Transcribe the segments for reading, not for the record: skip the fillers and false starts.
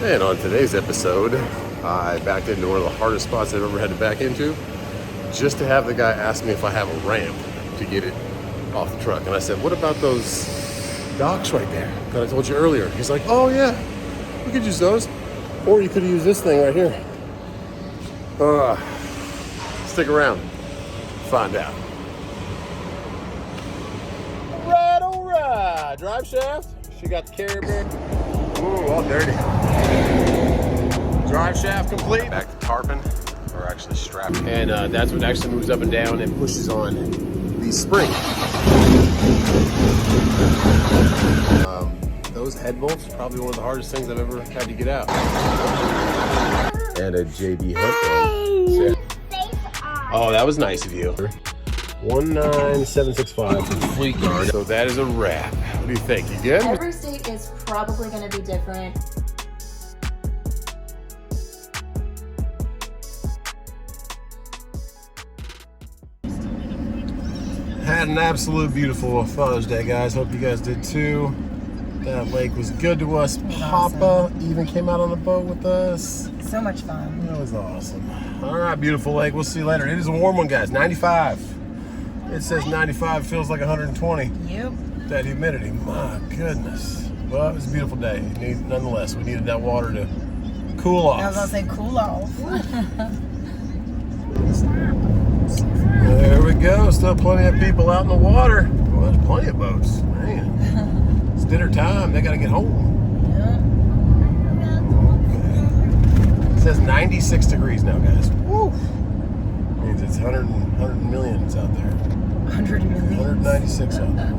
And on today's episode, I backed into one of the hardest spots I've ever had to back into, just to have the guy ask me if I have a ramp to get it off the truck. And I said, what about those docks right there that I told you earlier? He's like, oh yeah, we could use those. Or you could use this thing right here. Stick around, find out. All right, drive shaft. She got the carrier bag. Ooh, all dirty. Drive shaft complete. Back to tarping, or actually strapping. And that's what actually moves up and down and pushes on the spring. Those head bolts are probably one of the hardest things I've ever had to get out. And a JB Hunt. Oh, that was nice of you. 19765 from Fleet Guard. So that is a wrap. What do you think? You good? Every state is probably going to be different. Had an absolute beautiful Father's Day, guys. Hope you guys did too. That lake was good to us. Papa even came out on the boat with us. So much fun. That was awesome. All right, beautiful lake. We'll see you later. It is a warm one, guys. 95. It says 95. Feels like 120. Yep. That humidity. My goodness. Well, it was a beautiful day. Nonetheless, we needed that water to cool off. I was gonna say cool off. There we go. Still plenty of people out in the water. Well, there's plenty of boats. Man, it's dinner time. They gotta get home. Okay. It says 96 degrees now, guys. Woo! Means it's 100 millions out there. 100 million. 196 out there.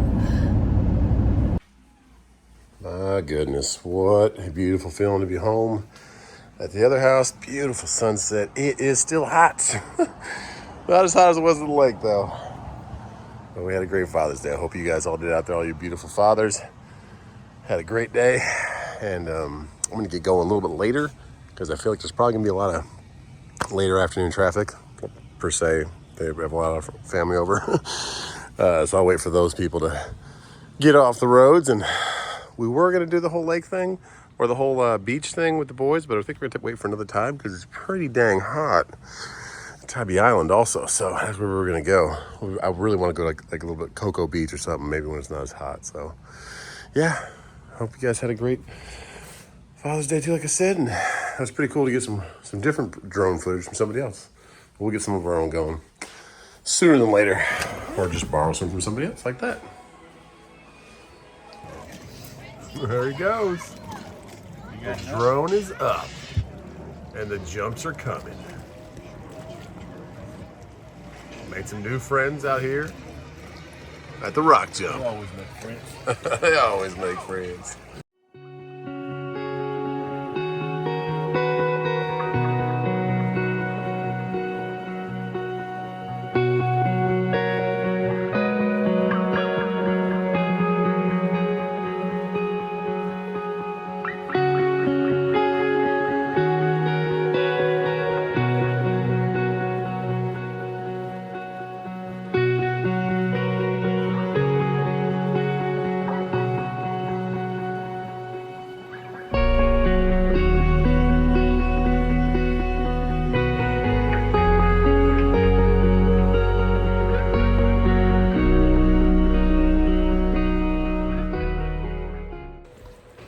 My goodness, what a beautiful feeling to be home at the other house. Beautiful sunset. It is still hot. Not as hot as it was at the lake, though. But we had a great Father's Day. I hope you guys all did out there, all you beautiful fathers. Had a great day. And I'm going to get going a little bit later because I feel like there's probably going to be a lot of later afternoon traffic, per se. They have a lot of family over. So I'll wait for those people to get off the roads. And we were going to do the whole lake thing or the whole beach thing with the boys, but I think we're going to wait for another time because it's pretty dang hot. Tybee Island also, so that's where we're gonna go. I really want to go like a little bit Cocoa Beach or something, maybe when it's not as hot. So yeah, hope you guys had a great Father's Day too, like I said, and it was pretty cool to get some different drone footage from somebody else. We'll get some of our own going sooner than later, or just borrow some from somebody else like that. There he goes. The drone is up and the jumps are coming. Made some new friends out here at the rock jump. They always make friends. They always make friends.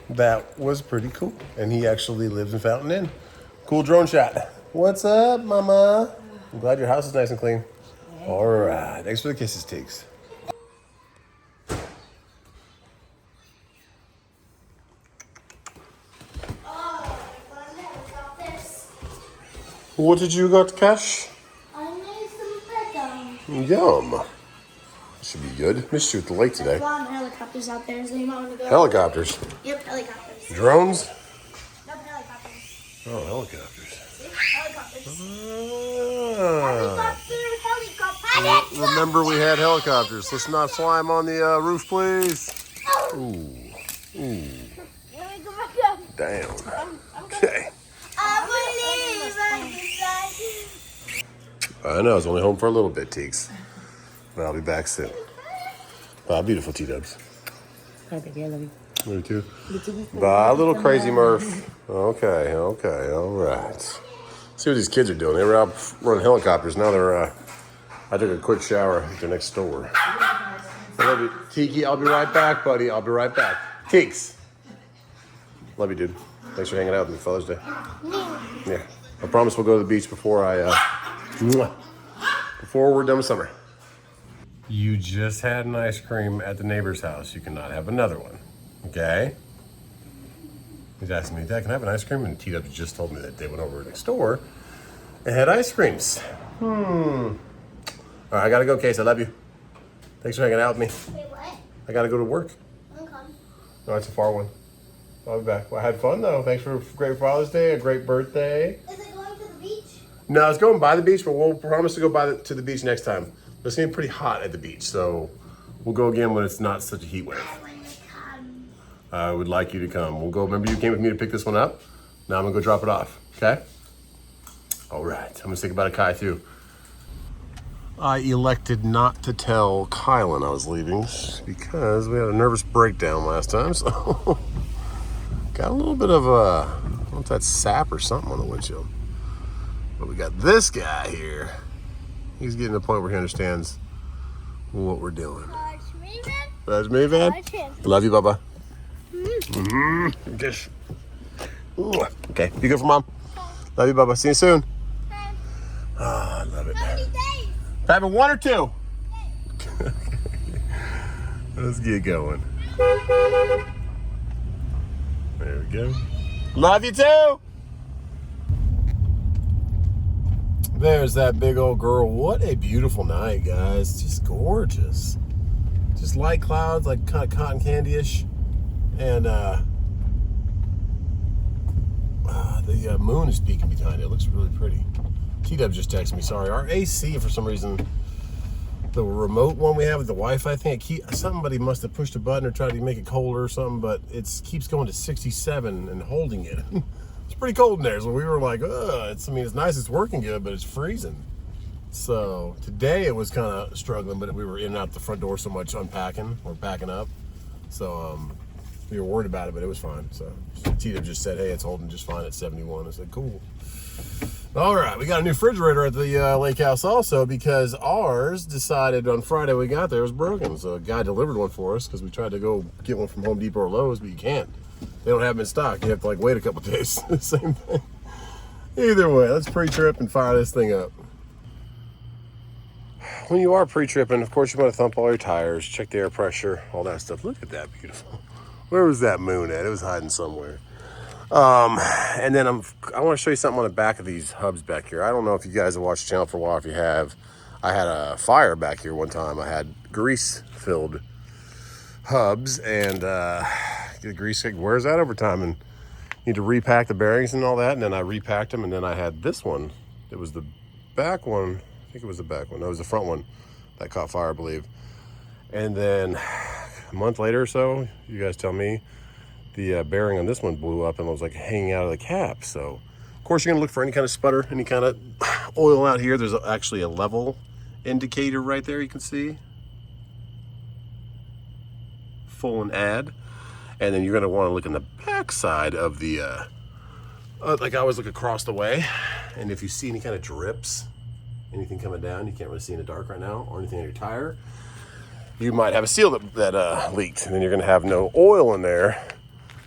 That was pretty cool. And he actually lives in Fountain Inn. Cool drone shot. What's up, mama? I'm glad your house is nice and clean. All right. Thanks for the kisses, Teeks. What did you got, Cash? I made some bread. Yum. Should be good. Missed you at the lake today. There's a lot of helicopters out there, so you might want to go. Helicopters? Yep, helicopters. Drones? No, helicopters. Oh, helicopters. See? Helicopters. Ah. Helicopter. Remember we had helicopters. Let's not fly them on the roof, please. Ooh. Ooh. Let me go back up. Down. Okay. I know, I was only home for a little bit, Teeks. But I'll be back soon. Bye, beautiful T-dubs. Hi, baby, I love you. Maybe 2. Bye, little crazy Murph. Okay, all right. See what these kids are doing. They were out running helicopters. Now they're, I took a quick shower at their next door. I love you. Tiki, I'll be right back, buddy. I'll be right back. Teeks. Love you, dude. Thanks for hanging out with me Father's Day. Yeah. I promise we'll go to the beach before before we're done with summer. You just had an ice cream at the neighbor's house. You cannot have another one. Okay? He's asking me, Dad, can I have an ice cream? And T-Dub just told me that they went over next door and had ice creams. All right, I gotta go, Case. I love you. Thanks for hanging out with me. Wait, what? I gotta go to work. Okay. No, it's a far one. I'll be back. Well, I had fun, though. Thanks for a great Father's Day, a great birthday. Is it going to the beach? No, it's going by the beach, but we'll promise to go to the beach next time. It's going to be pretty hot at the beach, so we'll go again when it's not such a heat wave. I want to come. I would like you to come. We'll go. Remember you came with me to pick this one up? Now I'm going to go drop it off, okay? All right. I'm going to think about HAGGAI, too. I elected not to tell Kylan I was leaving because we had a nervous breakdown last time, so got a little bit of I don't know if that's sap or something on the windshield. But we got this guy here. He's getting to the point where he understands what we're doing. That's me, man. That's me, man. That's him. Love you, Bubba. Just. Okay, be good for Mom. Love you, Bubba. See you soon. Oh, I love it. How many days? Having 1 or 2. Let's get going. There we go. Love you too. There's that big old girl. What a beautiful night, guys. Just gorgeous. Just light clouds, like kind of cotton candy-ish. And the moon is peeking behind it. It looks really pretty. T-Dub just texted me, sorry. Our AC, for some reason, the remote one we have with the Wi-Fi thing, somebody must have pushed a button or tried to make it colder or something, but it keeps going to 67 and holding it. It's pretty cold in there, so we were like, it's nice, it's working good, but it's freezing. So today it was kind of struggling, but we were in and out the front door so much unpacking, or packing up. So we were worried about it, but it was fine. So Tita just said, hey, it's holding just fine at 71. I said, cool. All right, we got a new refrigerator at the lake house also because ours decided on Friday we got there it was broken. So a guy delivered one for us because we tried to go get one from Home Depot or Lowe's, but you can't. They don't have them in stock. You have to wait a couple days. Same thing. Either way, let's pre-trip and fire this thing up. When you are pre-tripping, of course you want to thump all your tires, check the air pressure, all that stuff. Look at that, beautiful. Where was that moon at? It was hiding somewhere. And then I want to show you something on the back of these hubs back here. I don't know if you guys have watched the channel for a while. If you have, I had a fire back here one time. I had grease-filled hubs, and the grease wears out over time, and you need to repack the bearings and all that. And then I repacked them, and then I had this one. It was the back one. I think it was the back one. No, it was the front one that caught fire, I believe. And then a month later or so, you guys tell me, the bearing on this one blew up and was like hanging out of the cap. So of course you're gonna look for any kind of sputter, any kind of oil out here. There's actually a level indicator right there, you can see. Full and add. And then you're gonna wanna look in the back side of the, like I always look across the way. And if you see any kind of drips, anything coming down, you can't really see in the dark right now, or anything on your tire, you might have a seal that leaked, and then you're gonna have no oil in there.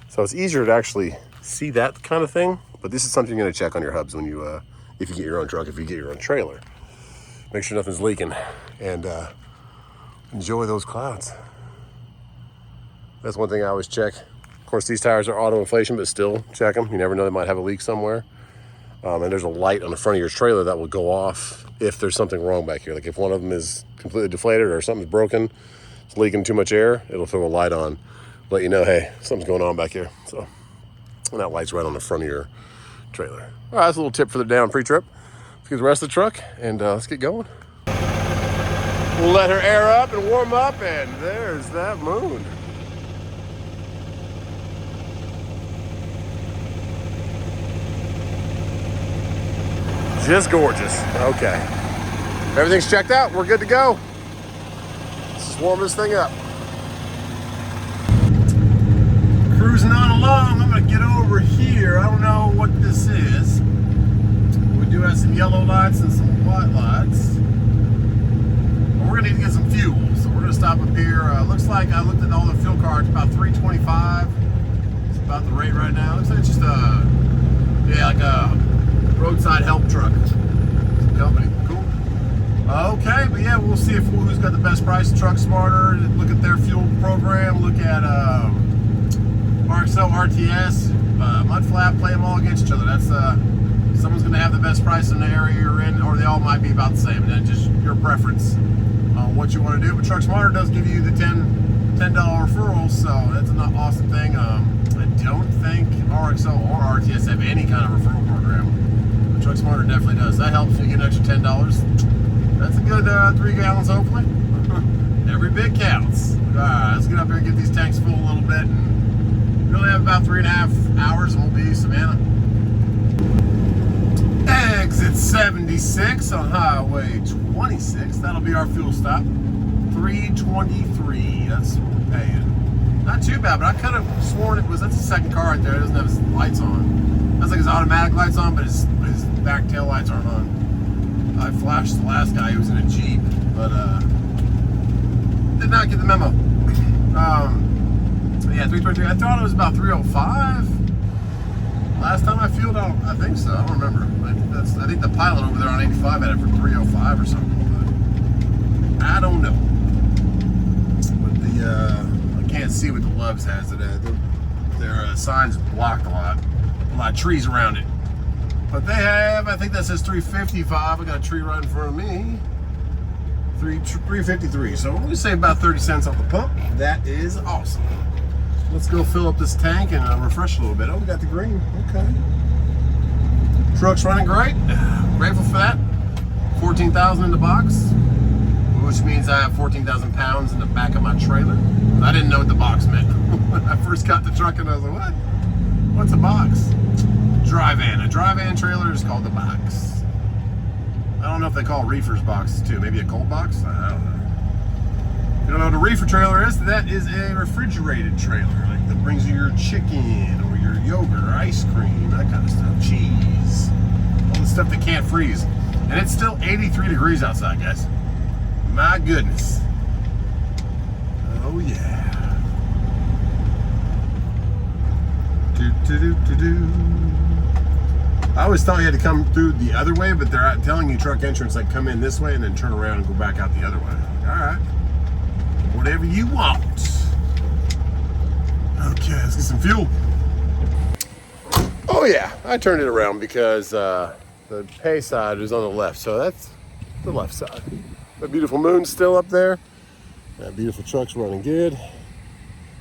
So it's easier to actually see that kind of thing, but this is something you're gonna check on your hubs when you, if you get your own truck, if you get your own trailer. Make sure nothing's leaking, and enjoy those clouds. That's one thing I always check. Of course, these tires are auto inflation, but still check them. You never know, they might have a leak somewhere. And there's a light on the front of your trailer that will go off if there's something wrong back here. Like if one of them is completely deflated or something's broken, it's leaking too much air, it'll throw a light on, let you know, hey, something's going on back here. So, and that light's right on the front of your trailer. All right, that's a little tip for the down pre-trip. Let's get the rest of the truck and let's get going. We'll let her air up and warm up, and there's that moon. Just gorgeous. Okay. Everything's checked out. We're good to go. Let's just warm this thing up. cruising on along. I'm gonna get over here. I don't know what this is. We do have some yellow lights and some white lights. But we're gonna need to get some fuel. So we're gonna stop up here. Looks like I looked at all the fuel cards, about $3.25. It's about the rate right now. Looks like it's just like a roadside help truck. Company. Cool. Okay, but yeah, we'll see who's got the best price. Truck Smarter, look at their fuel program, look at RXO, RTS, MUDFLAP, play them all against each other. That's someone's going to have the best price in the area you're in, or they all might be about the same. And then just your preference on what you want to do. But Truck Smarter does give you the $10 referrals, so that's an awesome thing. I don't think RXO or RTS have any kind of referral program. But Truck Smarter definitely does. That helps you get an extra $10. That's a good 3 gallons, hopefully. Every bit counts. Alright, let's get up here and get these tanks full a little bit. And we only have about 3.5 hours and we'll be Savannah. Exit 76 on Highway 26. That'll be our fuel stop. $3.23. That's what we're paying. Not too bad, but I kind of sworn that's the second car right there. It doesn't have his lights on. That's like his automatic lights on, but his back tail lights aren't on. I flashed the last guy who was in a Jeep, but did not get the memo. Yeah, 323. I thought it was about 305. Last time I fueled, I think so. I don't remember. I think the pilot over there on 85 had it for 305 or something. But I don't know. But I can't see what the LubeZone has. Their signs blocked a lot of trees around it. But they have, I think that says 355. I got a tree right in front of me. 353. So we'll save about 30 cents off the pump. That is awesome. Let's go fill up this tank and refresh a little bit. Oh, we got the green. Okay. Truck's running great. Grateful for that. 14,000 in the box, which means I have 14,000 pounds in the back of my trailer. I didn't know what the box meant when I first got the truck, and I was like, what? What's a box? Dry van. A dry van trailer is called the box. I don't know if they call reefers boxes too. Maybe a cold box? I don't know. If you don't know what a reefer trailer is, that is a refrigerated trailer. Like that brings you your chicken or your yogurt or ice cream, that kind of stuff. Cheese. All the stuff that can't freeze. And it's still 83 degrees outside, guys. My goodness. Oh yeah. I always thought you had to come through the other way, but they're telling you truck entrance, like come in this way and then turn around and go back out the other way. All right, whatever you want. Okay, let's get some fuel. Oh yeah, I turned it around because the pay side is on the left, so that's the left side. The beautiful moon's still up there. That beautiful truck's running good.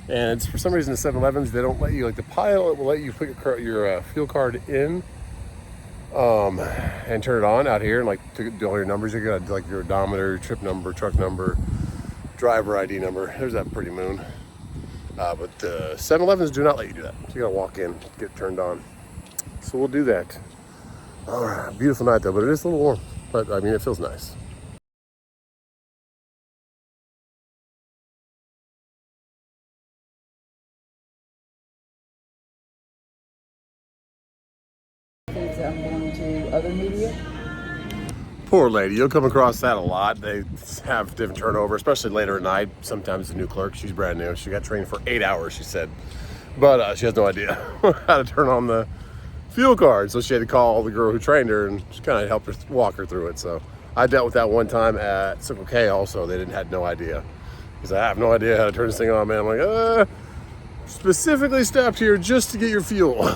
And it's, for some reason, the 7-Elevens, they don't let you, like the pilot will let you put your fuel card in and turn it on out here and like to do all your numbers. You got like your odometer, your trip number, truck number, driver ID number. There's that pretty moon. But the 7-Elevens do not let you do that. So you gotta walk in, get it turned on. So we'll do that. All right, beautiful night though, but it is a little warm. But I mean, it feels nice. I'm going to other media. Poor lady, you'll come across that a lot. They have different turnover, especially later at night. Sometimes the new clerk, she's brand new. She got trained for 8 hours, she said. But she has no idea how to turn on the fuel card. So she had to call the girl who trained her and just kind of helped her walk her through it. So I dealt with that one time at Circle K also. They had no idea. Because I have no idea how to turn this thing on, man. I'm like, specifically stopped here just to get your fuel.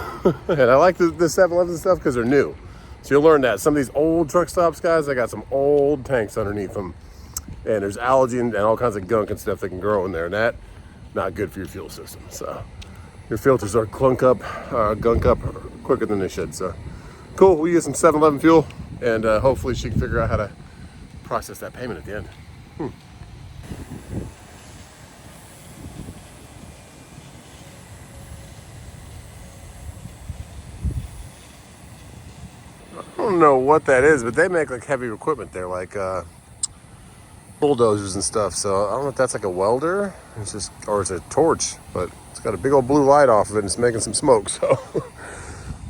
And I like the 7-Eleven stuff because they're new. So you'll learn that. Some of these old truck stops, guys, they got some old tanks underneath them. And there's algae and all kinds of gunk and stuff that can grow in there. And that, not good for your fuel system. So your filters are gunk up quicker than they should. So cool, we get some 7-Eleven fuel. And hopefully she can figure out how to process that payment at the end. I don't know what that is, but they make like heavy equipment there, like bulldozers and stuff. So I don't know if that's like a welder. It's just, or it's a torch, but it's got a big old blue light off of it and it's making some smoke. So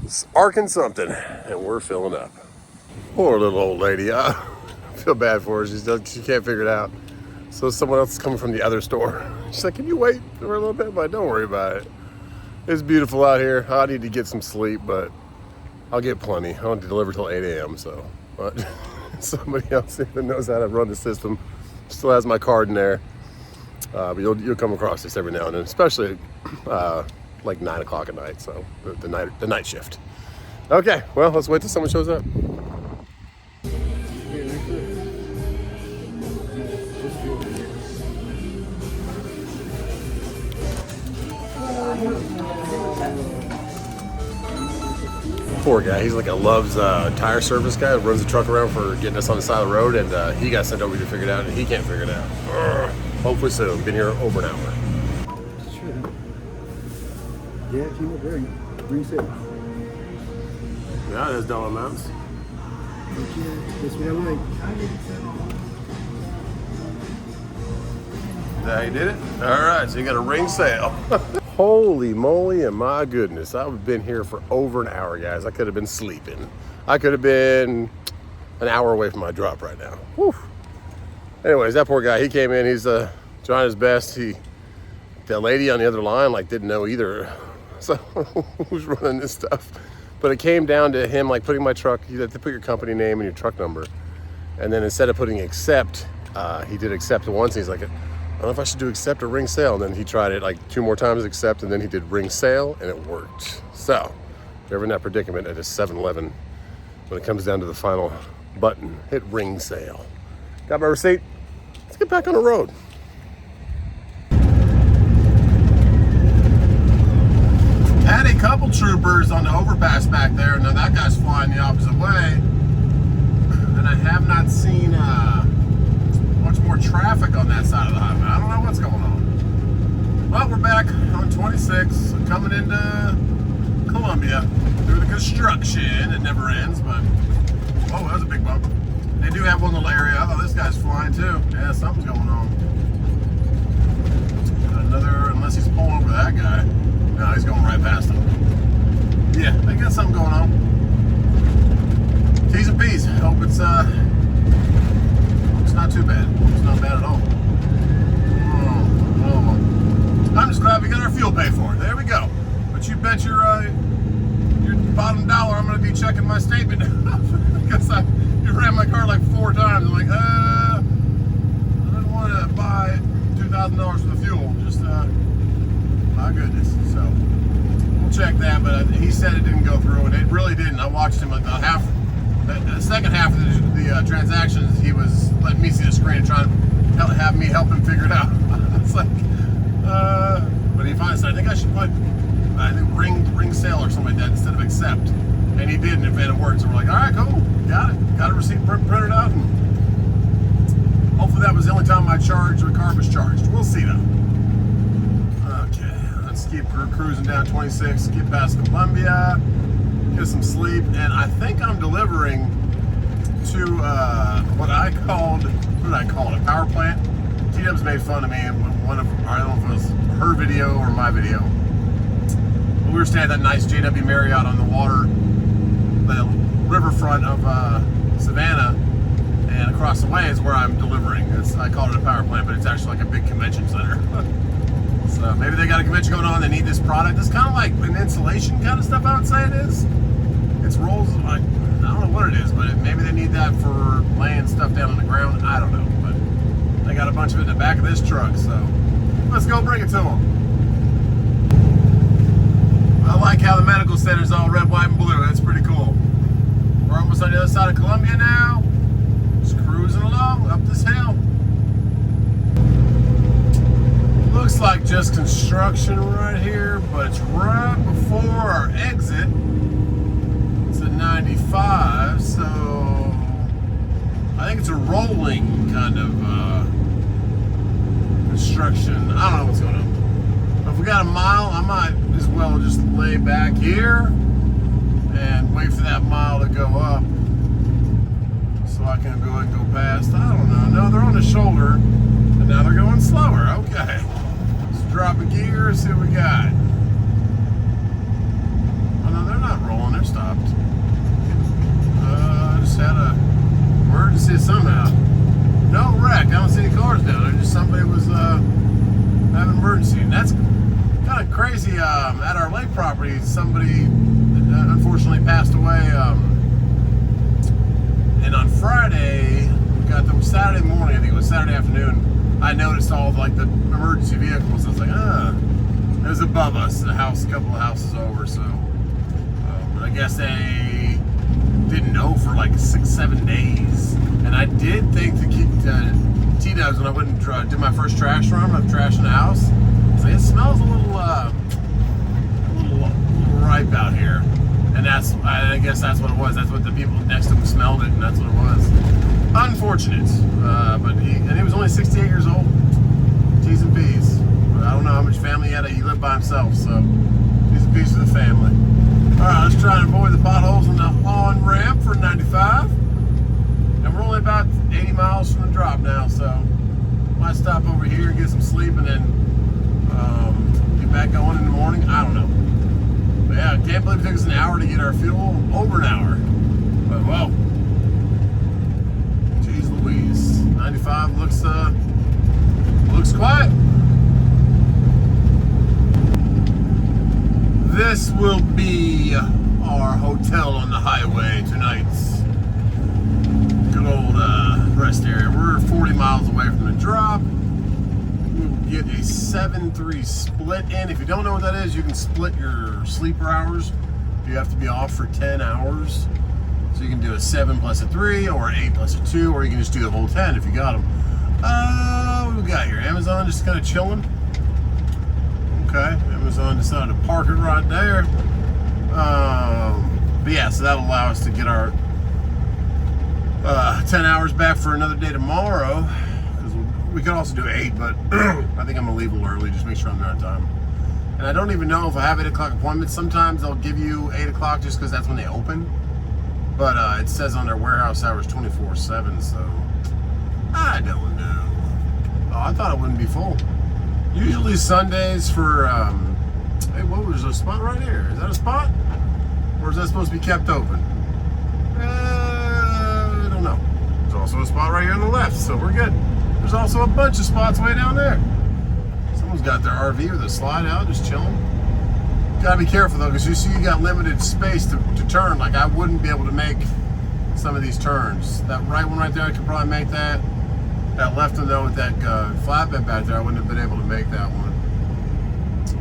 it's arcing something, and we're filling up. Poor little old lady. I feel bad for her. She can't figure it out. So someone else is coming from the other store. She's like, can you wait for a little bit? But don't worry about it. It's beautiful out here. I need to get some sleep, but I'll get plenty. I don't deliver till 8 a.m. So, but somebody else that knows how to run the system still has my card in there. But you'll come across this every now and then, especially like 9 o'clock at night. So the night shift. Okay, well, let's wait till someone shows up. Poor guy. He's like a Love's tire service guy. Runs the truck around for getting us on the side of the road, and he got sent over to figure it out, and he can't figure it out. Hopefully soon. Been here over an hour. Sure. Yeah, keep it ring sale. Yeah, there's dollar amounts. That's what I like. Is that how you did it? All right, so you got a ring sale. Holy moly and my goodness. I've been here for over an hour, guys. I could have been sleeping. I could have been an hour away from my drop right now. Whew. Anyways, that poor guy, he came in, he's trying his best. The lady on the other line like didn't know either. So who's running this stuff? But it came down to him like putting my truck, you have to put your company name and your truck number. And then instead of putting accept, he did accept once. He's like, I don't know if I should do accept or ring sale. And then he tried it like 2 more times, accept, and then he did ring sale, and it worked. So, if you're ever in that predicament at a 7-Eleven, when it comes down to the final button, hit ring sale. Got my receipt. Let's get back on the road. Had a couple troopers on the overpass back there. Now that guy's flying the opposite way. And I have not seen much more traffic on that side of the highway. I don't know what's going on. Well, we're back on 26, coming into Columbia through the construction. It never ends, but oh, that was a big bump. They do have one little area. Oh, this guy's flying too. Yeah, something's going on. Another, unless he's pulling over that guy. No, he's going right past him. Yeah, they got something going on. T's and P's. Hope it's not too bad. It's not bad at all. Oh. I'm just glad we got our fuel paid for. There we go. But you bet your bottom dollar I'm going to be checking my statement because you ran my car like 4 times. I'm like, I don't want to buy $2,000 worth of fuel. Just my goodness. So we'll check that. But he said it didn't go through, and it really didn't. I watched him like the second half of the transactions. He was letting me see the screen and trying to have me help him figure it out. It's like, but he finally said, I think I should put, ring sale or something like that instead of accept. And he did, and it worked. So we're like, all right, cool, got it. Got a receipt printed out, and hopefully that was the only time my car was charged. We'll see though. Okay, let's keep cruising down 26, get past Columbia, get some sleep, and I think I'm delivering to what I called a power plant. T-Dubs made fun of me in one of, I don't know if it was her video or my video. We were staying at that nice JW Marriott on the water, the riverfront of Savannah, and across the way is where I'm delivering. I call it a power plant, but it's actually like a big convention center. So maybe they got a convention going on, they need this product. It's kind of like an insulation kind of stuff, I would say it is. It's rolls, like, I don't know what it is, but maybe they need that for laying stuff down on the ground. I don't know, but they got a bunch of it in the back of this truck, so let's go bring it to them. I like how the medical center's all red, white, and blue. That's pretty cool. We're almost on the other side of Columbia now. Just cruising along up this hill. Looks like just construction right here, but it's right before our exit. It's a 95, so I think it's a rolling kind of construction. I don't know what's going on. If we got a mile, I might as well just lay back here and wait for that mile to go up so I can go ahead and go past. I don't know. No, they're on on the shoulder, and now they're going slower. Okay. Let's drop a gear, see what we got. Oh no, they're not rolling, they're stopped. Just had a emergency somehow. No wreck, I don't see any cars down there, just somebody was having an emergency. And that's kind of crazy. At our lake property, somebody unfortunately passed away. And on Friday, we got the Saturday morning, I think it was Saturday afternoon, I noticed all of like the emergency vehicles. I was like, it was above us, a house, a couple of houses over. So, but I guess they didn't know for like 6-7 days. And I did think to keep T-dubs when I went and did my first trash run of trash in the house. So it smells a little ripe out here. And I guess that's what it was. That's what the people next to him smelled it, and that's what it was. Unfortunate. But he was only 68 years old. T's and P's. But I don't know how much family he had. He lived by himself, so T's and P's for the family. All right, let's try and avoid the potholes on the on-ramp for 95. And we're only about 80 miles from the drop now, so might stop over here and get some sleep and then get back going in the morning. I don't know. But yeah, I can't believe it took us an hour to get our fuel. Over an hour. But well, geez Louise. 95 looks quiet. This will be our hotel on the highway tonight. Good old rest area. We're 40 miles away from the drop. We'll get a 7-3 split in. If you don't know what that is, you can split your sleeper hours. You have to be off for 10 hours. So you can do a 7 plus a 3, or an 8 plus a 2, or you can just do the whole 10 if you got them. What do we got here? Amazon just kind of chilling. Okay, Amazon decided to park it right there. But yeah, so that'll allow us to get our 10 hours back for another day tomorrow. Because we could also do 8, but I think I'm gonna leave a little early, just make sure I'm there on time. And I don't even know if I have 8 o'clock appointments. Sometimes they'll give you 8 o'clock just because that's when they open. But it says on their warehouse hours 24/7, so I don't know. Oh, I thought it wouldn't be full. Usually Sundays for, hey, what was a spot right here? Is that a spot? Or is that supposed to be kept open? I don't know. There's also a spot right here on the left, so we're good. There's also a bunch of spots way down there. Someone's got their RV with a slide out, just chilling. Gotta be careful though, because you see you got limited space to turn. Like I wouldn't be able to make some of these turns. That right one right there, I could probably make that. That left one though with that flatbed back there, I wouldn't have been able to make that one.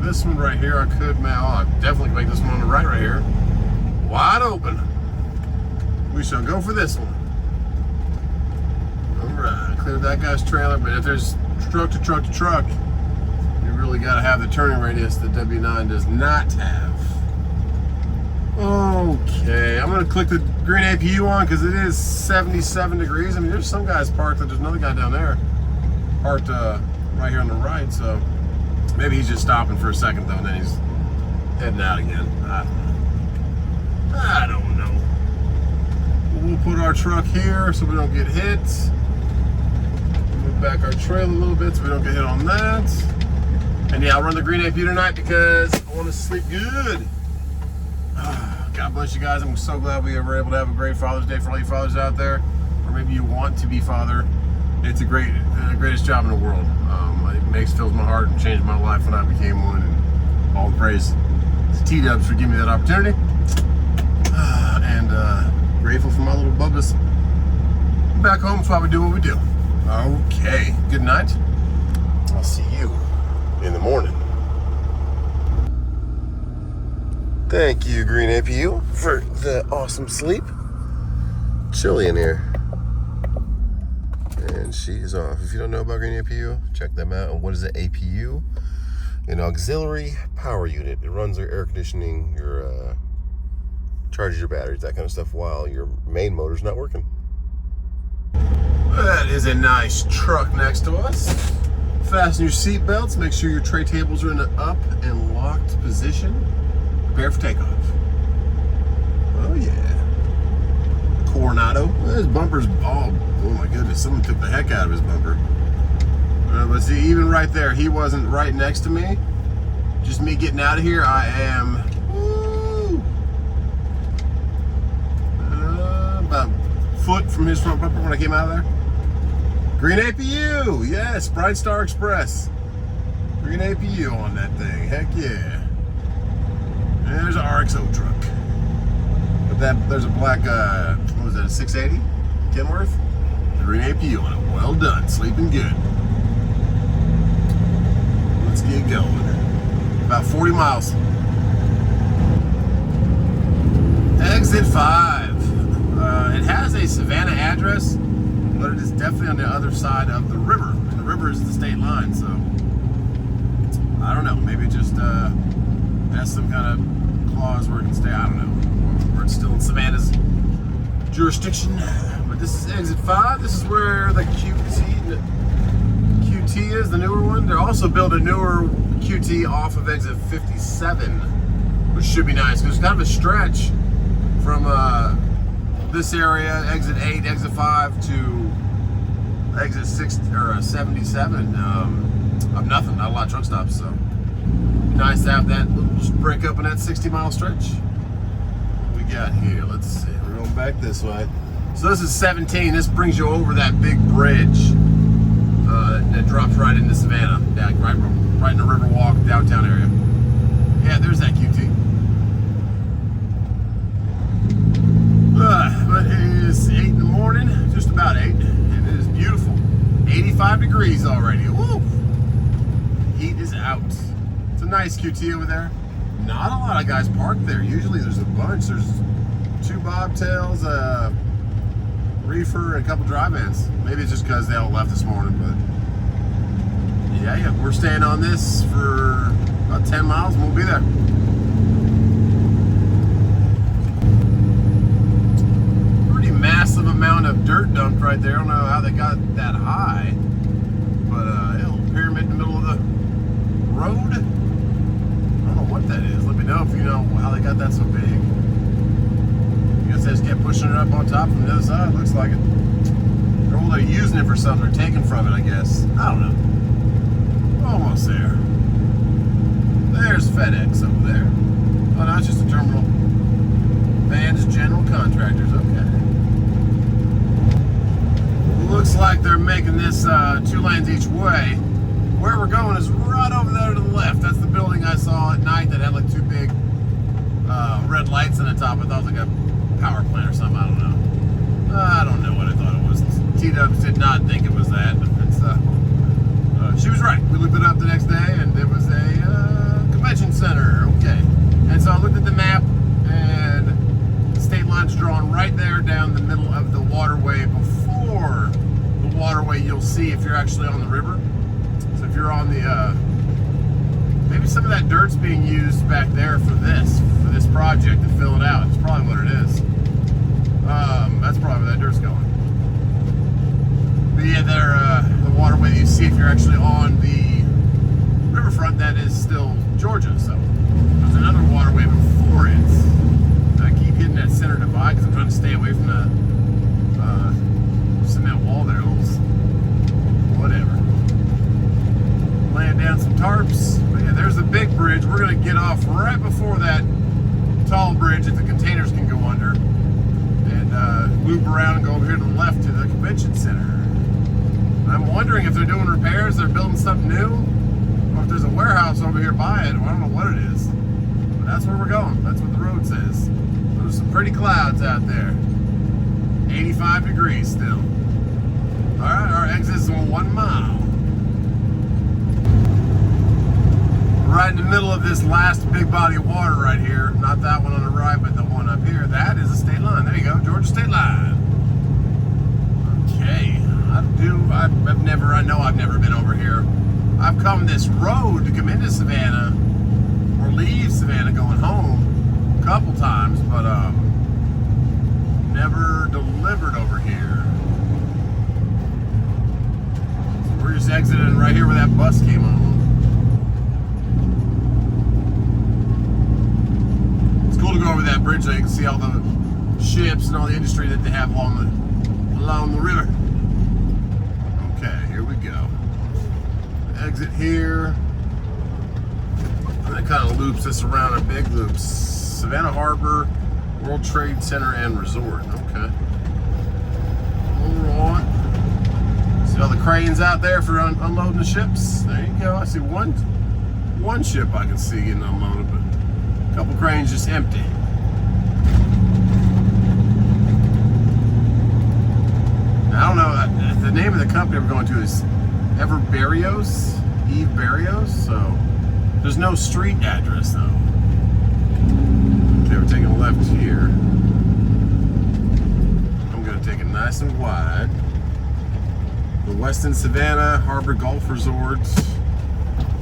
This one right here, I could make. Oh, I definitely make this one on the right here. Wide open. We shall go for this one. All right, cleared that guy's trailer, but if there's truck to truck to truck, you really got to have the turning radius that W9 does not have. Okay, I'm gonna click the green APU on because it is 77 degrees. I mean, there's some guys parked, there's another guy down there parked right here on the right, so maybe he's just stopping for a second though, and then he's heading out again. I don't know. We'll put our truck here so we don't get hit. Move back our trailer a little bit so we don't get hit on that. And yeah, I'll run the green APU tonight because I want to sleep good. God bless you guys. I'm so glad we were able to have a great Father's Day for all you fathers out there. Or maybe you want to be father. It's the greatest job in the world. It fills my heart and changed my life when I became one. And all the praise to T-Dubs for giving me that opportunity. And grateful for my little bubbas. Back home, that's why we do what we do. Okay, good night. I'll see you in the morning. Thank you, Green APU, for the awesome sleep. Chilly in here. And she is off. If you don't know about Green APU, check them out. And what is an APU? An auxiliary power unit. It runs your air conditioning, your charges your batteries, that kind of stuff, while your main motor's not working. That is a nice truck next to us. Fasten your seat belts. Make sure your tray tables are in the up and locked position. Prepare for takeoff. Oh yeah. Coronado. His bumper's all, oh my goodness, someone took the heck out of his bumper. But see, even right there, he wasn't right next to me. Just me getting out of here, I am about a foot from his front bumper when I came out of there. Green APU, yes, Bright Star Express. Green APU on that thing, heck yeah. And there's an RXO truck. But there's a black, what was that, a 680 Kenworth? The green APU on it, well done, sleeping good. Let's get going. About 40 miles. Exit 5. It has a Savannah address, but it is definitely on the other side of the river. And the river is the state line, so I don't know. Maybe it just has some kind of clause where it can stay. I don't know. Or it's still in Savannah's jurisdiction. But this is exit 5. This is where the QT is, the newer one. They're also building a newer QT off of exit 57, which should be nice because it's kind of a stretch from this area, exit 8, exit 5 to exit 6 or 77 of nothing, not a lot of truck stops. So nice to have that just break up in that 60-mile stretch. What we got here? Let's see. We're going back this way. So this is 17. This brings you over that big bridge that drops right into Savannah, right in the Riverwalk downtown area. Yeah, there's that QT. But it is 8 in the morning, just about 8, and it is beautiful. 85 degrees already. Woo! Heat is out. It's a nice QT over there. Not a lot of guys parked there. Usually there's a bunch. There's 2 bobtails, a reefer, and a couple dry vans. Maybe it's just because they all left this morning, but yeah, we're staying on this for about 10 miles and we'll be there. Pretty massive amount of dirt dumped right there. I don't know how they got that high, but a little pyramid in the middle of the road. I don't know what that is. Let me know if you know how they got that so big. I guess they just kept pushing it up on top from the other side. Looks like it. Or they're using it for something. They're taking from it, I guess. I don't know. Almost there. There's FedEx over there. Oh, no, it's just a terminal. Vans General Contractors, okay. Looks like they're making this 2 lanes each way. Where we're going is right over there to the left. That's the building I saw at night that had like 2 big red lights on the top. I thought it was like a power plant or something. I don't know. I don't know what I thought it was. T-Dubs did not think it was that. It's, she was right. We looked it up the next day, and it was a convention center. Okay. And so I looked at the map, and the state line's drawn right there down the middle of the waterway before the waterway you'll see if you're actually on the river. So if you're on the, maybe some of that dirt's being used back there for this project to fill it out. It's probably what it is. That's probably where that dirt's going. But yeah, the waterway that you see if you're actually on the riverfront, that is still Georgia. So there's another waterway before it. I keep hitting that center divide because I'm trying to stay away from the cement wall there. Whatever. Laying down some tarps. But yeah, there's the big bridge. We're going to get off right before that tall bridge that the containers can go under. And loop around and go over here to the left to the convention center. I'm wondering if they're doing repairs, they're building something new, or if there's a warehouse over here by it. I don't know what it is. But that's where we're going. That's what the road says. There's some pretty clouds out there. 85 degrees still. Alright, our exit is on 1 mile. Right in the middle of this last big body of water right here. Not that one on the right, but the one up here. That is a state line. There you go, Georgia state line. Okay. I know I've never been over here. I've come this road to come into Savannah or leave Savannah going home a couple times, but never delivered over here. So we're just exiting right here where that bus came on. It's cool to go over that bridge so you can see all the ships and all the industry that they have along along the river. Okay, here we go. Exit here. And it kind of loops us around in big loops. Savannah Harbor, World Trade Center and Resort. Okay. All right. See all the cranes out there for unloading the ships? There you go. I see one ship I can see getting unloaded, but a couple cranes just empty. I don't know, the name of the company we're going to is Barrios, Eve Barrios, so there's no street address though. Okay, we're taking a left here. I'm gonna take it nice and wide. The Westin Savannah Harbor Golf Resort,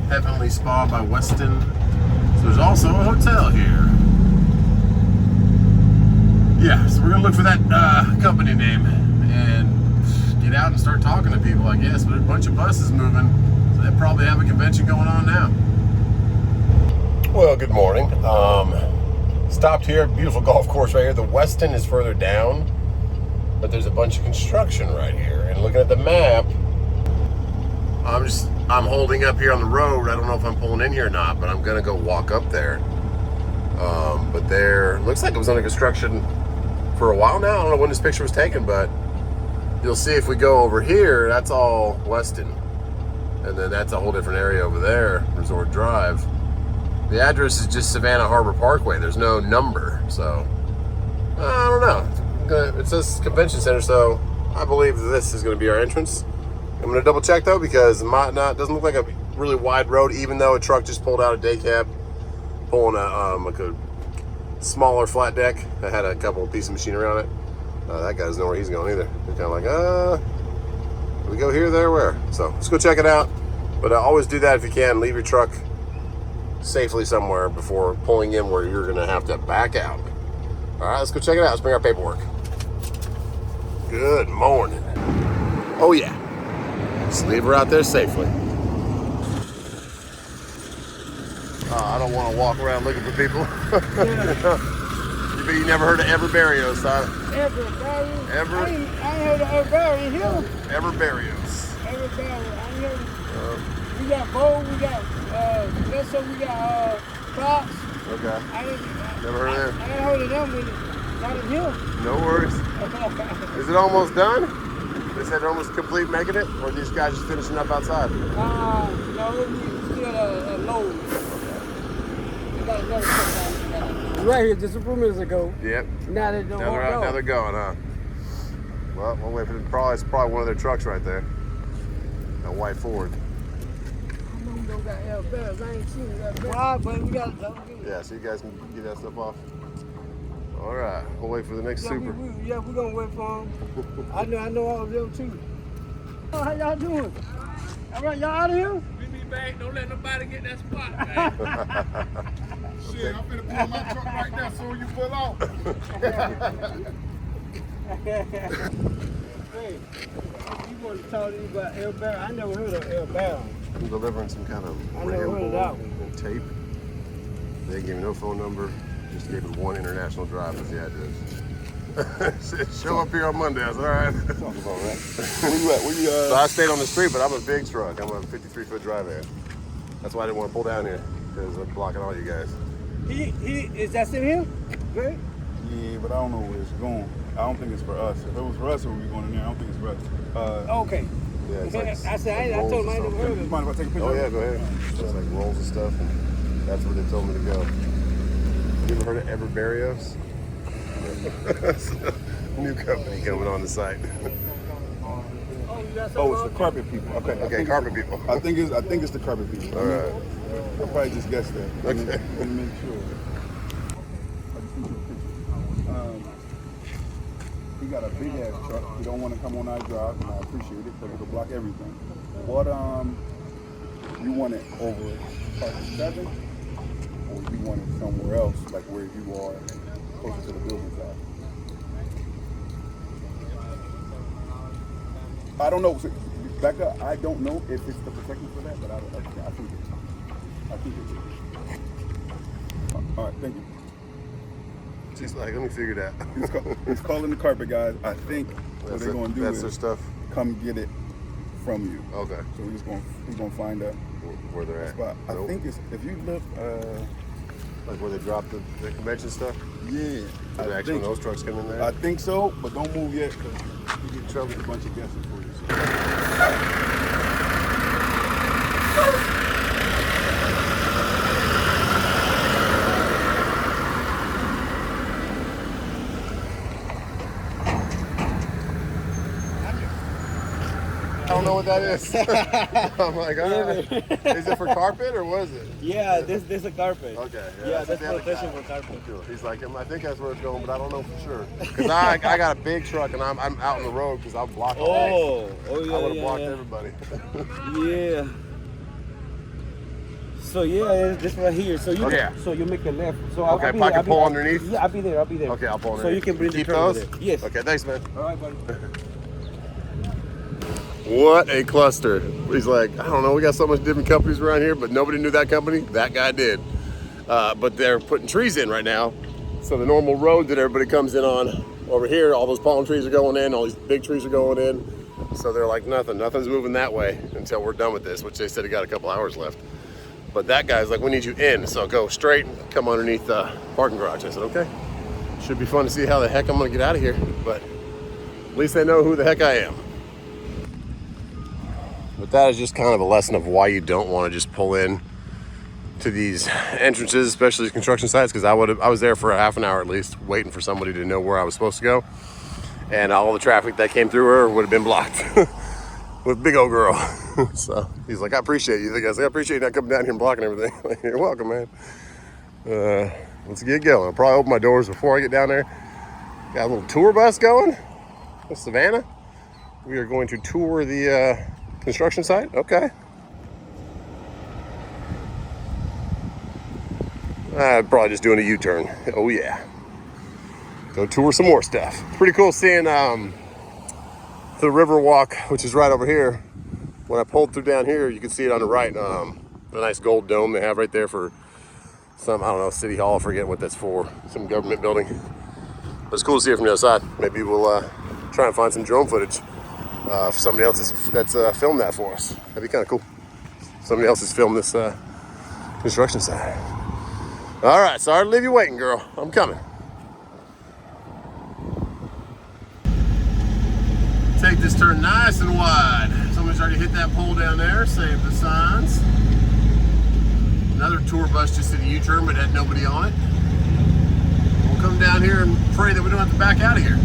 Heavenly Spa by Westin. So there's also a hotel here. Yeah, so we're gonna look for that company name and get out and start talking to people, I guess. But a bunch of buses moving, so they probably have a convention going on now. Well, good morning. Stopped here, beautiful golf course right here. The Westin is further down, but there's a bunch of construction right here. And looking at the map, I'm holding up here on the road. I don't know if I'm pulling in here or not, but I'm gonna go walk up there. But there, looks like it was under construction for a while now. I don't know when this picture was taken, but you'll see if we go over here, that's all Westin. And then that's a whole different area over there, Resort Drive. The address is just Savannah Harbor Parkway. There's no number, so I don't know. It says convention center, so I believe this is going to be our entrance. I'm going to double check though, because it doesn't look like a really wide road, even though a truck just pulled out a day cab, pulling like a smaller flat deck that had a couple of pieces of machinery on it. That guy doesn't know where he's going either. He's kind of like, do we go here, there, where? So let's go check it out. But always do that if you can. Leave your truck safely somewhere before pulling in where you're gonna have to back out. All right, let's go check it out. Let's bring our paperwork. Good morning. Oh yeah, just leave her out there safely. I don't want to walk around looking for people. Yeah. You never heard of Barrios, huh? Barrios. I ain't heard of Barrios here. Barrios. Barrios. I ain't heard. We got Bo, we got Lesso, we got Fox. Okay. Never heard of them. I ain't heard of them with it. Not in here. No worries. Is it almost done? They said they're almost complete making it, or are these guys just finishing up outside? No, we still a load. We got another truck right here just a few minutes ago. Yep. Now they don't go. Now they're going, huh? Well, we'll wait for it's probably one of their trucks right there. A white Ford. I know we don't got L bells. I ain't seen that bell. Why, but we got yeah, so you guys can get that stuff off. All right, we'll wait for the next super. We're gonna wait for them. I know all of them too. Oh, how y'all doing? All right, y'all out of here? We be back. Don't let nobody get that spot, man. Shit, I'm finna pull my truck right now so you pull off. Hey, you want to talk to me about L Barrel? I never heard of L Barrel. I'm delivering some kind of I never heard of that one. and tape. They gave me no phone number. Just gave me one international drive as the address. Show up here on Monday. I said, all right. Sounds about right. Where you at? So I stayed on the street, but I'm a big truck. I'm a 53-foot drive there. That's why I didn't want to pull down here, because I'm blocking all you guys. Is that still him? Great. Yeah, but I don't know where it's going. I don't think it's for us. If it was for us, it would be going in there. I don't think it's for us. Okay. Yeah, it's like I told him I never heard of You it. mind if I take a picture? oh yeah, go ahead. So it's like rolls and stuff, and that's where they told me to go. You ever heard of Barrios? New company coming on the site. Oh, it's the carpet people. Okay, Carpet people. I think it's the carpet people. All right. I probably just guessed that. Okay. Let me make sure. I just need your picture. He got a big ass truck. He don't want to come on our drive, and I appreciate it because it'll block everything. What you want it over park 7, or you want it somewhere else, like where you are, closer to the building side? I don't know. Back up. I don't know if it's the protection for that, but I think it is. I think it is. All right, thank you. She's like, let me figure that. It's calling the carpet guys. I think what they're going to do that's their is stuff. come get it from you. Okay. So we're gonna find a Where they're at. spot. I think it's, if you look, like where they drop the convention stuff? yeah. Are actually when those trucks come in there? I think so, but don't move yet because you get in trouble with a bunch of guesses for you. So. I don't know what that is. I'm like, all right. Is it for carpet or what is it? Yeah, this is a carpet. Okay. Yeah, that's the other protection guy. for carpet. Cool. He's like, I think that's where it's going, but I don't know for sure. Because I got a big truck and I'm out on the road because I'll block all Yeah, I would have blocked everybody. Yeah. So yeah, it's this right here. So you so you make a left. So Okay, I'll be I there, can pull underneath? Yeah, I'll be there. Okay, I'll pull underneath. So you can bring the keep truck those? over there. Yes. Okay, thanks, man. All right, buddy. What a cluster. He's like, I don't know, we got so much different companies around here, but nobody knew that company. That guy did. But they're putting trees in right now. So the normal road that everybody comes in on over here, all those palm trees are going in, all these big trees are going in. So they're like, nothing's moving that way until we're done with this, which they said they got a couple hours left. But that guy's like, we need you in. So go straight and come underneath the parking garage. I said, okay. Should be fun to see how the heck I'm gonna get out of here. But at least they know who the heck I am. But that is just kind of a lesson of why you don't want to just pull in to these entrances, especially construction sites, because I was there for a half an hour at least, waiting for somebody to know where I was supposed to go. And all the traffic that came through her would have been blocked with big old girl. So he's like, I appreciate you. The guy's like, I appreciate you not coming down here and blocking everything. Like, you're welcome, man. Let's get going. I'll probably open my doors before I get down there. Got a little tour bus going with Savannah. We are going to tour the construction site. Okay. Probably just doing a U-turn. Oh yeah. Go tour some more stuff. It's pretty cool seeing the river walk, which is right over here. When I pulled through down here, you can see it on the right. The nice gold dome they have right there for some, I don't know, city hall. I forget what that's for. Some government building. But it's cool to see it from the other side. Maybe we'll try and find some drone footage. For somebody else that's filmed that for us. That'd be kind of cool. Somebody else has filmed this construction site. All right, sorry to leave you waiting, girl. I'm coming. Take this turn nice and wide. Somebody's already hit that pole down there, save the signs. Another tour bus just did a U-turn but had nobody on it. We'll come down here and pray that we don't have to back out of here.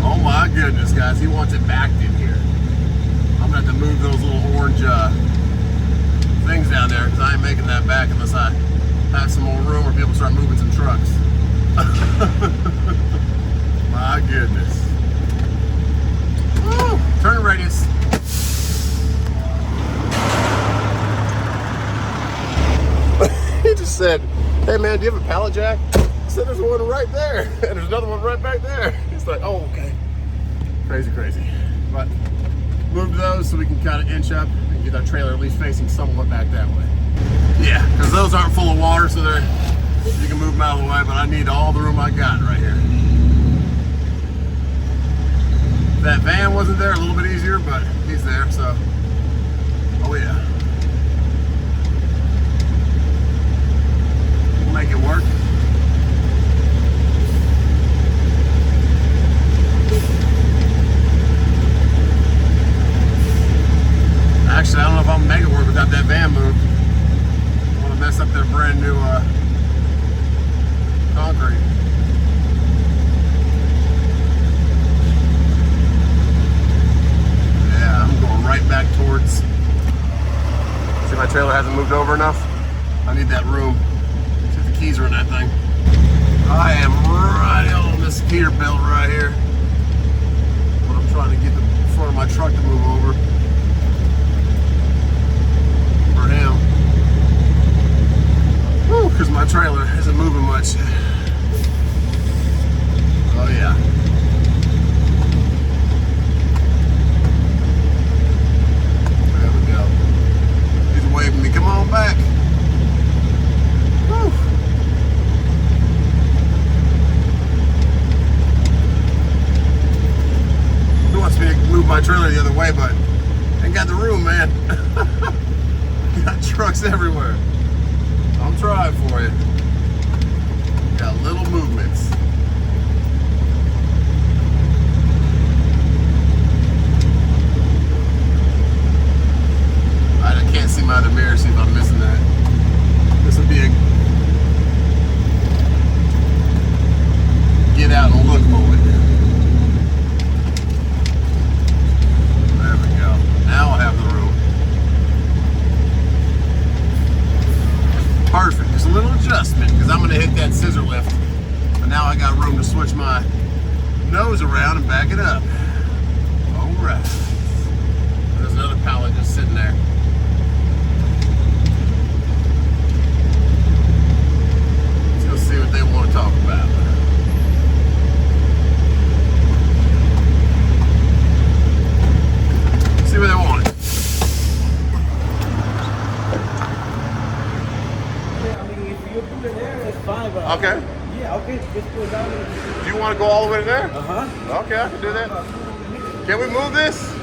Oh my goodness, guys, he wants it backed in here. I'm gonna have to move those little orange things down there because I ain't making that back unless I have some more room or people start moving some trucks. My goodness. Woo! Turn radius. He just said, hey man, do you have a pallet jack? I said, there's one right there. And there's another one right back there. He's like, oh, okay. Crazy, crazy. But move those so we can kind of inch up and get our trailer at least facing somewhat back that way. Yeah, because those aren't full of water, so you can move them out of the way, but I need all the room I got right here. If that van wasn't there, a little bit easier, but he's there, so. Oh yeah. We'll make it work. Actually, I don't know if I'm gonna make it work without that van moved. I want to mess up their brand new concrete. Yeah, I'm going right back towards. See, my trailer hasn't moved over enough. I need that room. See if the keys are in that thing. I am right on this Peterbilt right here. But I'm trying to get the front of my truck to move over. For him. Woo, because my trailer isn't moving much. Oh yeah. There we go. He's waving me, come on back. Woo. trailer the other way, but ain't got the room, man. Got trucks everywhere. I'm trying for you. Got little movements. I can't see my other mirror, see if I'm missing that. This would be a get out and look moment. There we go. Now I'll have the room. Perfect. Just a little adjustment because I'm going to hit that scissor lift. But now I got room to switch my nose around and back it up. All right. There's another pallet just sitting there. Let's go see what they want to talk about. See what they want. Okay. Yeah, okay, just go down there. Do you want to go all the way to there? Uh-huh. Okay, I can do that. Can we move this?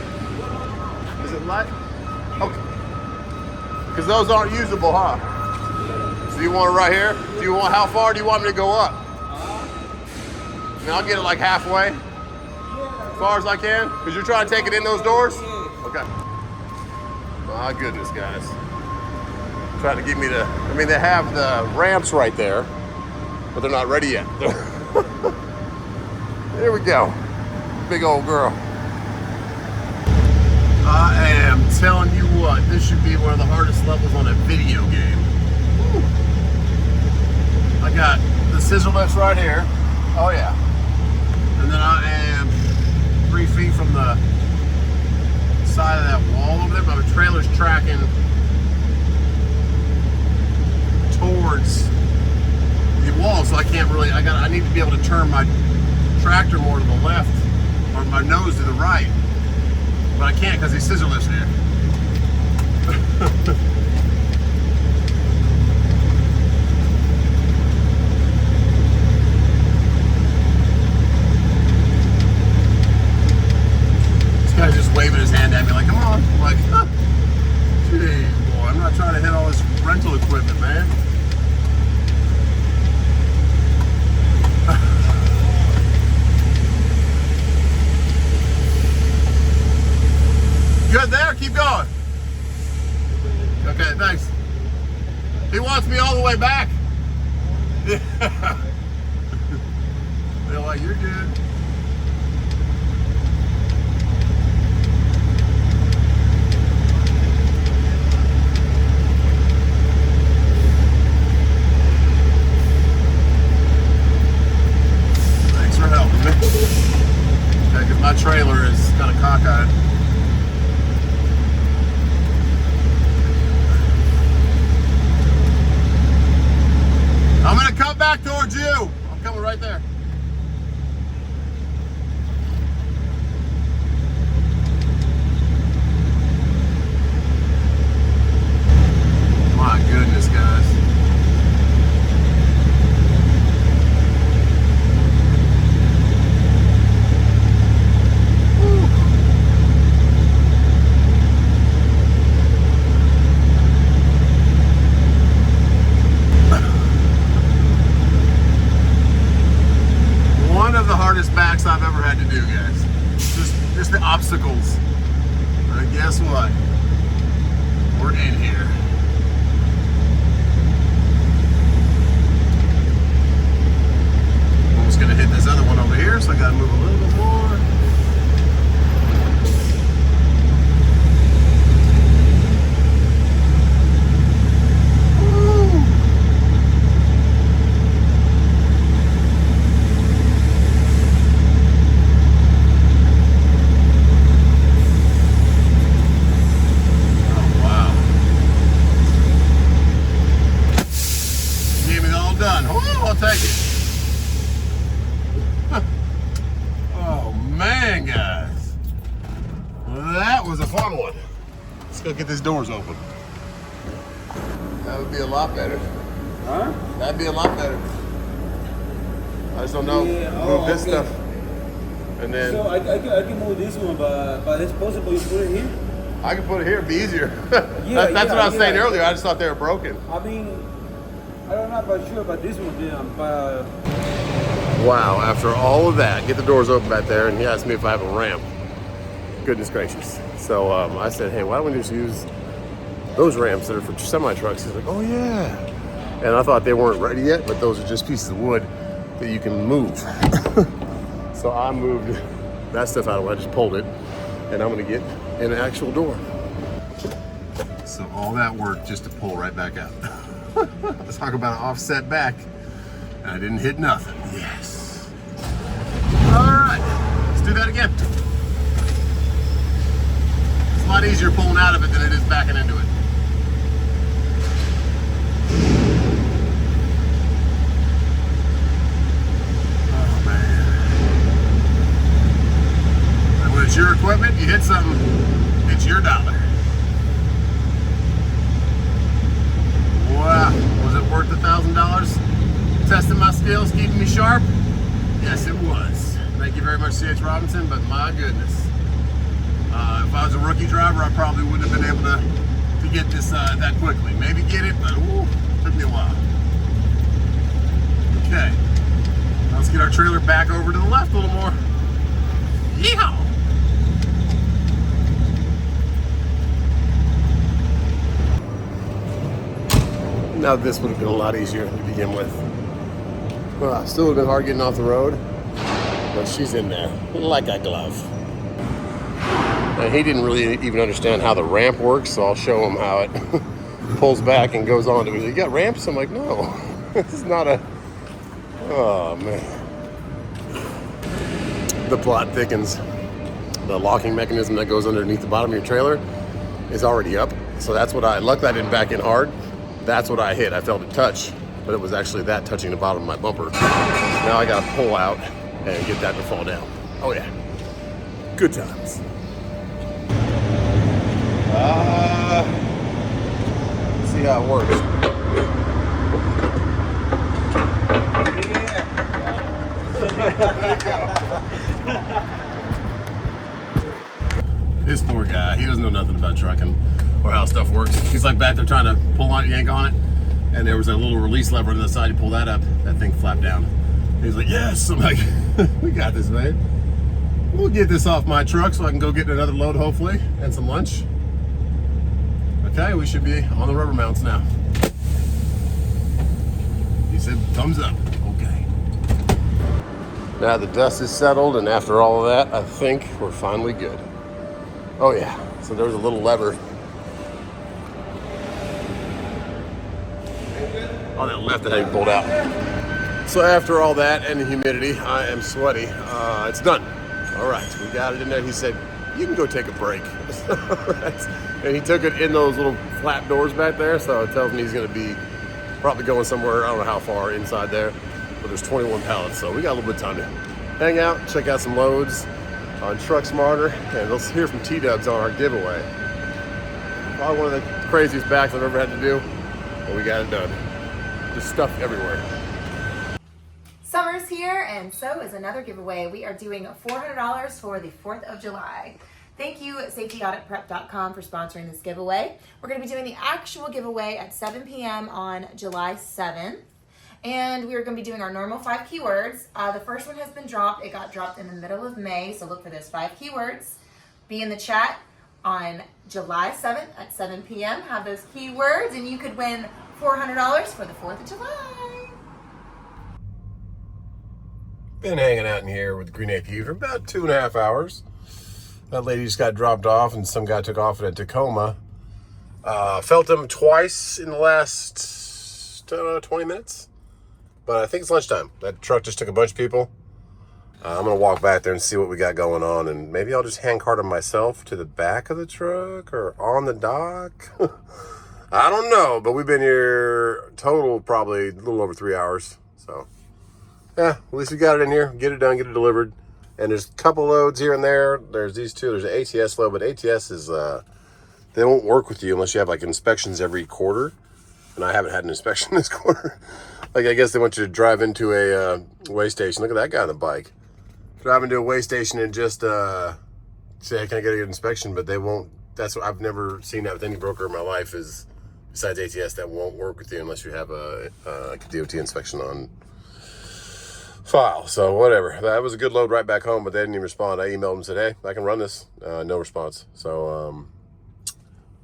Is it light? Okay. Because those aren't usable, huh? So you want it right here? Do you want, how far do you want me to go up? I mean, I'll get it like halfway. As far as I can? Because you're trying to take it in those doors? Okay. My goodness, guys. Trying to get me to, I mean, they have the ramps right there, but they're not ready yet. Here we go. Big old girl. I am telling you what, this should be one of the hardest levels on a video game. Woo. I got the scissor lifts right here. Oh yeah. And then I am 3 feet from the side of that wall over there, but my trailer's tracking towards the wall, so I can't really, I need to be able to turn my tractor more to the left or my nose to the right, but I can't because these scissor lifts are here. This guy's just waving his hand at me like, come on. I'm like, huh. Gee, boy, I'm not trying to hit all this rental equipment, man. Good there? Keep going. Okay, thanks. He wants me all the way back. Yeah. They're like, you're good. Thanks for helping me. Okay, because my trailer is kind of cockeyed. I'm gonna come back towards you. I'm coming right there. My goodness, guys. One of the hardest backs I've ever had to do, guys. Just the obstacles. But guess what? We're in here. Almost gonna hit this other one over here, so I gotta move a little bit more. Done. Oh, I'll take it. Oh man, guys, that was a fun one. Let's go get these doors open. That would be a lot better. Huh? That'd be a lot better. I just don't know. Yeah, Move this okay. stuff. And then So I can move this one, but it's possible you put it here? I can put it here, it'd be easier. Yeah, That's what I was saying yeah. earlier. I just thought they were broken. I mean, I don't know about sure about this one, yeah, but Wow, after all of that, get the doors open back there, and he asked me if I have a ramp. Goodness gracious. So I said, hey, why don't we just use those ramps that are for semi-trucks? He's like, oh yeah. And I thought they weren't ready yet, but those are just pieces of wood that you can move. So I moved that stuff out of the way, I just pulled it, and I'm gonna get an actual door. So all that work just to pull right back out. Let's talk about an offset back. I didn't hit nothing. Yes. All right, let's do that again. It's a lot easier pulling out of it than it is backing into it. Oh man. And when it's your equipment, you hit something, it's your dollar. Wow, was it worth $1,000? Testing my skills, keeping me sharp? Yes, it was. Thank you very much, C.H. Robinson, but my goodness. If I was a rookie driver, I probably wouldn't have been able to get this that quickly. Maybe get it, but ooh, took me a while. Okay, let's get our trailer back over to the left a little more. Yeehaw! Now this would have been a lot easier to begin with. Well, still would have been hard getting off the road, but she's in there like a glove. And he didn't really even understand how the ramp works, so I'll show him how it pulls back and goes on to it. You got ramps? I'm like, no, this is not a, oh man. The plot thickens. The locking mechanism that goes underneath the bottom of your trailer is already up. So that's what luckily I didn't back in hard. That's what I hit. I felt it touch, but it was actually that touching the bottom of my bumper. Now I gotta pull out and get that to fall down. Oh yeah, good times. Let's see how it works. This poor guy, he doesn't know nothing about trucking or how stuff works. He's like back there trying to pull on it, yank on it, and there was a little release lever on the side. You pull that up, that thing flapped down. He's like, yes. I'm like, we got this, man. We'll get this off my truck so I can go get another load, hopefully, and some lunch. Okay, we should be on the rubber mounts now. He said, thumbs up. Okay. Now the dust is settled, and after all of that, I think we're finally good. Oh yeah, so there was a little lever on that left that I pulled out. So after all that and the humidity, I am sweaty. It's done. All right, we got it in there. He said, you can go take a break. And he took it in those little flap doors back there, so it tells me he's gonna be probably going somewhere, I don't know how far inside there, but there's 21 pallets, so we got a little bit of time to hang out, check out some loads on Truck Smarter, and let's hear from T-Dubs on our giveaway. Probably one of the craziest backs I've ever had to do, but we got it done. Just stuff everywhere. Summer's here, and so is another giveaway. We are doing $400 for the 4th of July. Thank you, safetyauditprep.com, for sponsoring this giveaway. We're going to be doing the actual giveaway at 7 p.m. on July 7th. And we are going to be doing our normal 5 keywords. The first one has been dropped. It got dropped in the middle of May, so look for those 5 keywords. Be in the chat on July 7th at 7 p.m. Have those keywords, and you could win $400 for the 4th of July. Been hanging out in here with the Green APU for about 2.5 hours. That lady just got dropped off, and some guy took off at Tacoma. Felt him twice in the last, 20 minutes. But I think it's lunchtime. That truck just took a bunch of people. I'm gonna walk back there and see what we got going on, and maybe I'll just hand cart him myself to the back of the truck or on the dock. I don't know, but we've been here total probably a little over 3 hours. So yeah, at least we got it in here. Get it done, get it delivered. And there's a couple loads here and there. There's these two. There's an ATS load, but ATS is, they won't work with you unless you have like inspections every quarter. And I haven't had an inspection this quarter. Like, I guess they want you to drive into a way station. Look at that guy on the bike. driving to a weigh station and just say, can I get an inspection? But they won't. That's what I've never seen that with any broker in my life, is besides ATS, that won't work with you unless you have a DOT inspection on file. So whatever. That was a good load right back home, but they didn't even respond. I emailed them and said, hey, I can run this. No response. So,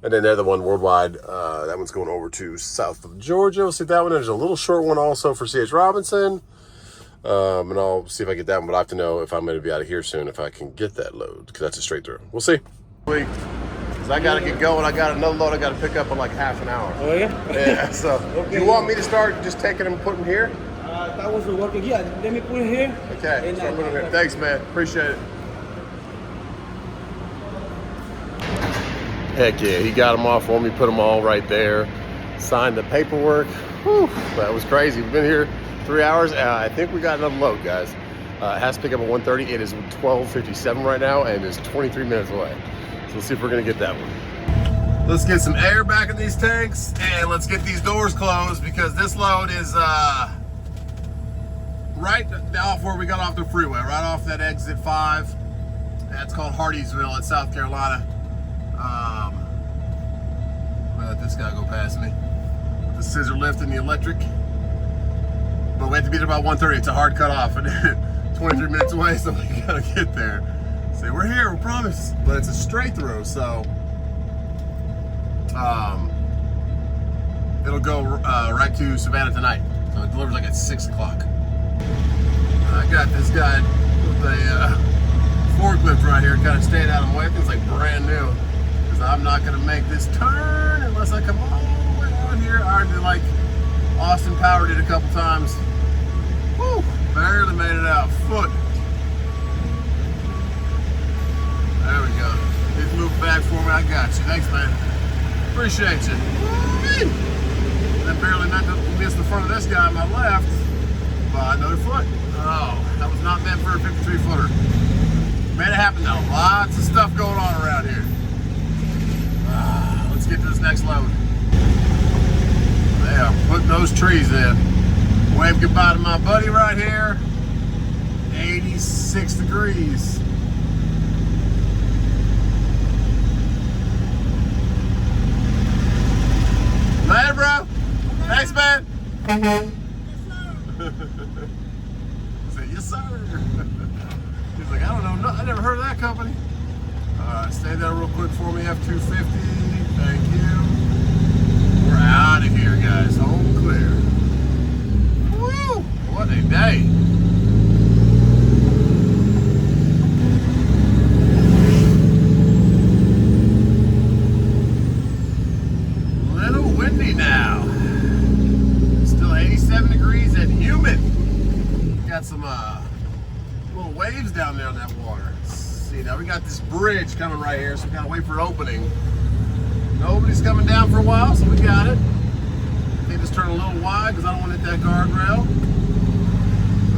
and then they're the one worldwide. That one's going over to south of Georgia. We'll see that one. There's a little short one also for C.H. Robinson. And I'll see if I get that one, but I have to know if I'm going to be out of here soon, if I can get that load, because that's a straight through. We'll see. I got to get going. I got another load I got to pick up in like half an hour. Oh, yeah? Yeah, so Okay. Do you want me to start just taking them and putting them here? That was working. Yeah, let me put it here. Okay, And start putting them here. Thanks, man. Appreciate it. Heck yeah, he got them off for me, put them all right there. Signed the paperwork. Whew, that was crazy. We've been here 3 hours. I think we got another load, guys. It has to pick up at 1:30. It is 12:57 right now, and it's 23 minutes away. So let's see if we're gonna get that one. Let's get some air back in these tanks, and let's get these doors closed, because this load is right off where we got off the freeway, right off that exit 5. That's called Hardeesville in South Carolina. Let this guy go past me. The scissor lift and the electric. But we have to be there about 1:30. It's a hard cut off, and 23 minutes away, so we gotta get there. Say, we're here, we promise. But it's a straight through, so it'll go right to Savannah tonight. So it delivers like at 6 o'clock. I got this guy with a forklift right here, kind of staying out of the way. It's like brand new, because I'm not gonna make this turn unless I come all the way on here. I already, like Austin powered it a couple times. Woo, barely made it out. Foot. There we go. Just move back for me. I got you. Thanks, man. Appreciate you. Woo-wee. Then barely meant to miss the front of this guy on my left by another foot. Oh, that was not meant for a 53-footer. Made it happen though. Lots of stuff going on around here. Let's get to this next load. Yeah, put those trees in. Wave goodbye to my buddy right here. 86 degrees. Later, bro. Thanks, man. I said, yes, sir. He's like, I don't know, I never heard of that company. Stay there real quick for me, F250. Thank you. We're out of here, guys. Home clear. Woo! What a day. Little windy now. Still 87 degrees and humid. Got some little waves down there on that water. See, now we got this bridge coming right here, so we gotta wait for opening. Nobody's coming down for a while, so we got it. They just turn a little wide because I don't want to hit that guardrail.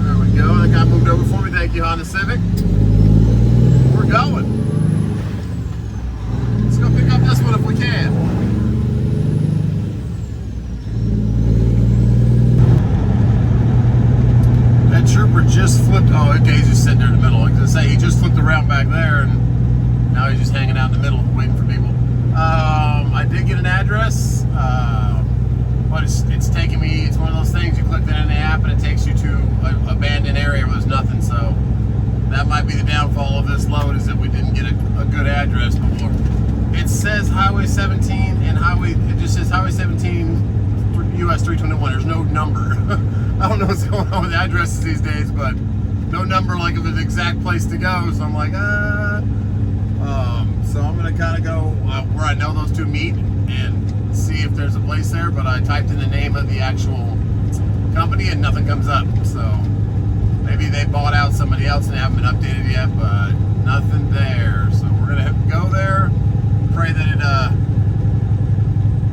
There we go. That guy moved over for me. Thank you, Honda Civic. We're going. Let's go pick up this one if we can. That trooper just flipped. Oh, okay, he's just sitting there in the middle. I was gonna say he just flipped around back there, and now he's just hanging out in the middle, waiting for people. I did get an address, but it's taking me. It's one of those things you click that in the app, and it takes you to an abandoned area where there's nothing. So that might be the downfall of this load, is that we didn't get a good address before. It says Highway 17 and it just says Highway 17 US 321. There's no number. I don't know what's going on with addresses these days, but no number like of the exact place to go. So I'm like, so I'm gonna kind of go where I know those two meet and see if there's a place there. But I typed in the name of the actual company and nothing comes up. So maybe they bought out somebody else and they haven't been updated yet, but nothing there. So we're gonna have to go there, pray that it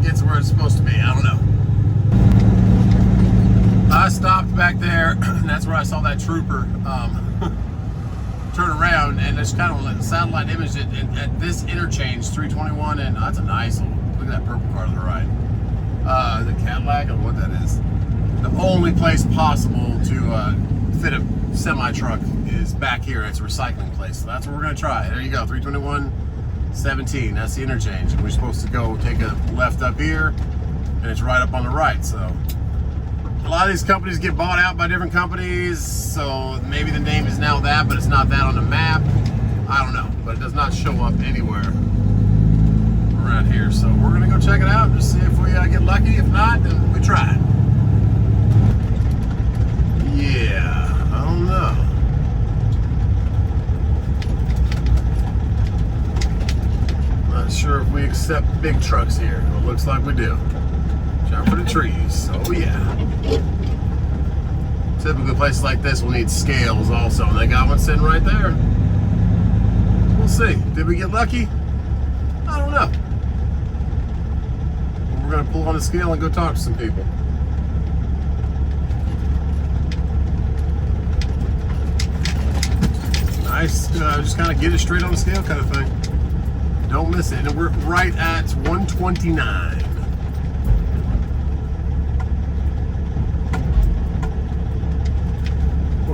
gets where it's supposed to be. I don't know. I stopped back there, and that's where I saw that trooper turn around, and it's kind of a satellite image at this interchange, 321, and that's a nice little, look at that purple car to the right. The Cadillac, or what that is. The only place possible to fit a semi-truck is back here. It's a recycling place. So that's what we're gonna try. There you go, 321-17. That's the interchange. And we're supposed to go take a left up here, and it's right up on the right. So a lot of these companies get bought out by different companies, so maybe the name is now that, but it's not that on the map. I don't know, but it does not show up anywhere around here. So we're gonna go check it out and see if we get lucky. If not, then we try it. Yeah, I don't know. Not sure if we accept big trucks here. Well, it looks like we do. Jump for the trees. Oh yeah. Typically places like this will need scales also, and they got one sitting right there. We'll see. Did we get lucky? I don't know. We're gonna pull on the scale and go talk to some people. Nice, just kind of get it straight on the scale kind of thing. Don't miss it. And we're right at 129.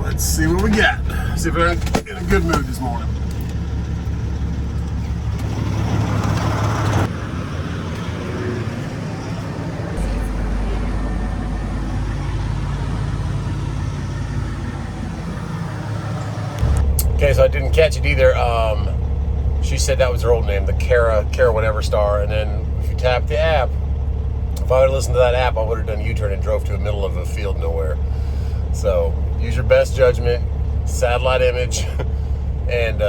Let's see what we got. See if we're in a good mood this morning. Okay, so I didn't catch it either. She said that was her old name, the Kara whatever star. And then if you tap the app, if I would have listened to that app, I would have done a U-turn and drove to the middle of a field nowhere. So use your best judgment, satellite image, and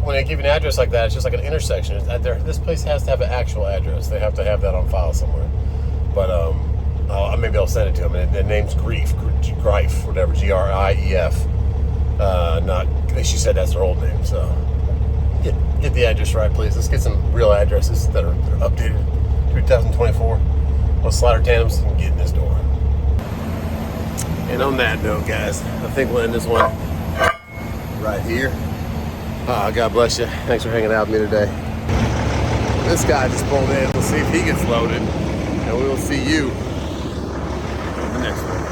when they give you an address like that, it's just like an intersection. This place has to have an actual address. They have to have that on file somewhere. But maybe I'll send it to them. And the name's Grief, whatever, Grief. She said that's her old name. So get the address right, please. Let's get some real addresses that are updated 2024. Let's slide our tandems and get in this door. And on that note, guys, I think we'll end this one right here. God bless you. Thanks for hanging out with me today. This guy just pulled in. We'll see if he gets loaded. And we will see you in the next one.